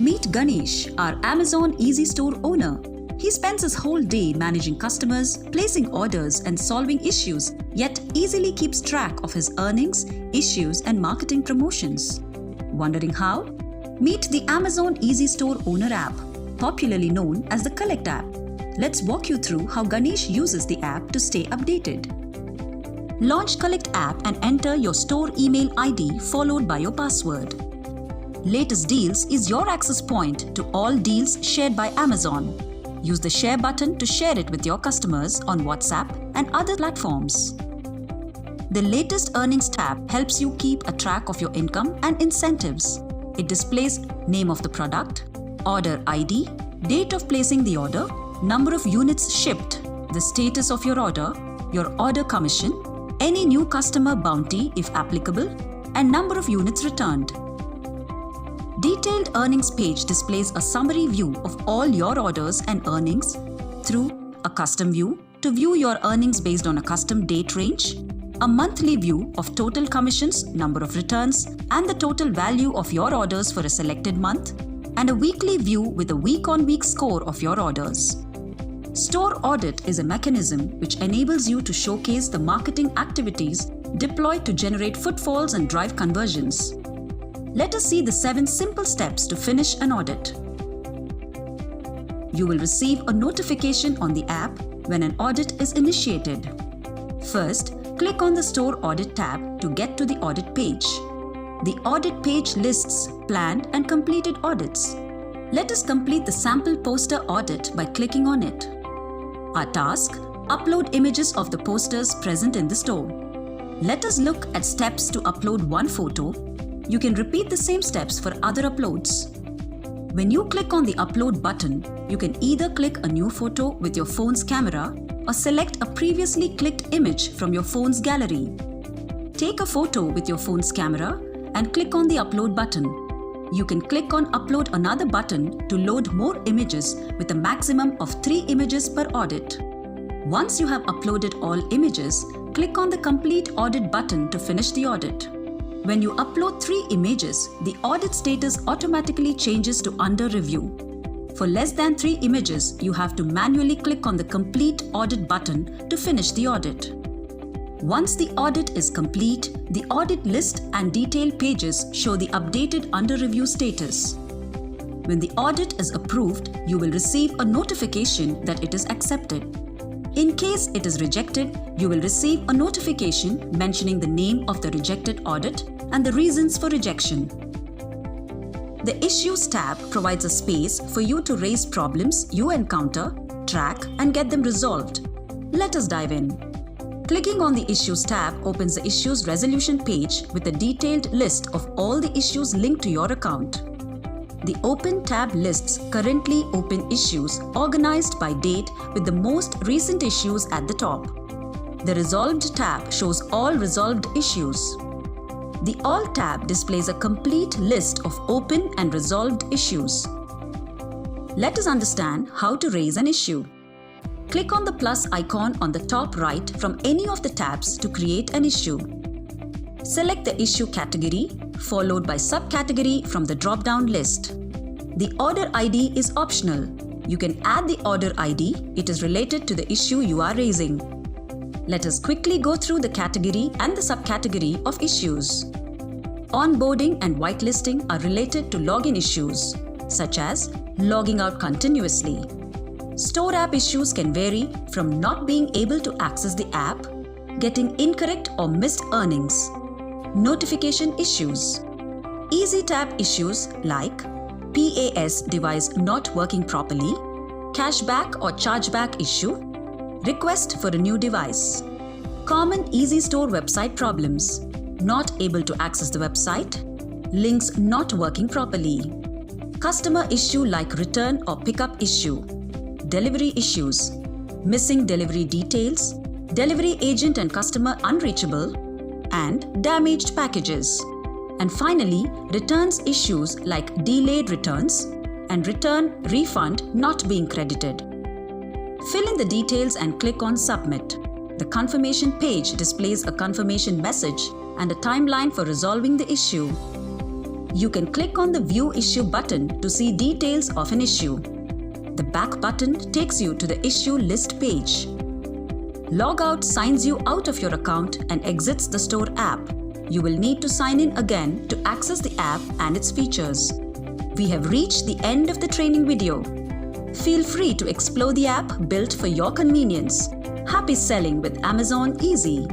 Meet Ganesh, our Amazon Easy Store owner. He spends his whole day managing customers, placing orders and solving issues, yet easily keeps track of his earnings, issues and marketing promotions. Wondering how? Meet the Amazon Easy Store owner app, popularly known as the Collect app. Let's walk you through how Ganesh uses the app to stay updated. Launch Collect app and enter your store email ID followed by your password. Latest Deals is your access point to all deals shared by Amazon. Use the share button to share it with your customers on WhatsApp and other platforms. The Latest Earnings tab helps you keep a track of your income and incentives. It displays name of the product, order ID, date of placing the order, number of units shipped, the status of your order commission, any new customer bounty if applicable, and number of units returned. Detailed Earnings page displays a summary view of all your orders and earnings through a custom view to view your earnings based on a custom date range, a monthly view of total commissions, number of returns, and the total value of your orders for a selected month, and a weekly view with a week-on-week score of your orders. Store Audit is a mechanism which enables you to showcase the marketing activities deployed to generate footfalls and drive conversions. Let us see the 7 simple steps to finish an audit. You will receive a notification on the app when an audit is initiated. First, click on the Store Audit tab to get to the audit page. The audit page lists planned and completed audits. Let us complete the sample poster audit by clicking on it. Our task: upload images of the posters present in the store. Let us look at steps to upload one photo. You can repeat the same steps for other uploads. When you click on the Upload button, you can either click a new photo with your phone's camera or select a previously clicked image from your phone's gallery. Take a photo with your phone's camera and click on the Upload button. You can click on Upload another button to load more images with a maximum of 3 images per audit. Once you have uploaded all images, click on the Complete Audit button to finish the audit. When you upload 3 images, the audit status automatically changes to Under Review. For less than 3 images, you have to manually click on the Complete Audit button to finish the audit. Once the audit is complete, the audit list and detail pages show the updated Under Review status. When the audit is approved, you will receive a notification that it is accepted. In case it is rejected, you will receive a notification mentioning the name of the rejected audit and the reasons for rejection. The Issues tab provides a space for you to raise problems you encounter, track, and get them resolved. Let us dive in. Clicking on the Issues tab opens the Issues Resolution page with a detailed list of all the issues linked to your account. The Open tab lists currently open issues organized by date with the most recent issues at the top. The Resolved tab shows all resolved issues. The All tab displays a complete list of open and resolved issues. Let us understand how to raise an issue. Click on the plus icon on the top right from any of the tabs to create an issue. Select the issue category, followed by subcategory from the drop-down list. The order ID is optional. You can add the order ID. It is related to the issue you are raising. Let us quickly go through the category and the subcategory of issues. Onboarding and whitelisting are related to login issues, such as logging out continuously. Store app issues can vary from not being able to access the app, getting incorrect or missed earnings. Notification issues. Easy tab issues like PAS device not working properly, cashback or chargeback issue, request for a new device. Common Easy Store website problems: not able to access the website, links not working properly. Customer issue like return or pickup issue. Delivery issues: missing delivery details, delivery agent and customer unreachable, and damaged packages. And finally, returns issues like delayed returns and return refund not being credited. Fill in the details and click on Submit. The confirmation page displays a confirmation message and a timeline for resolving the issue. You can click on the View Issue button to see details of an issue. The back button takes you to the issue list page. Log out signs you out of your account and exits the store app. You will need to sign in again to access the app and its features. We have reached the end of the training video. Feel free to explore the app built for your convenience. Happy selling with Amazon Easy.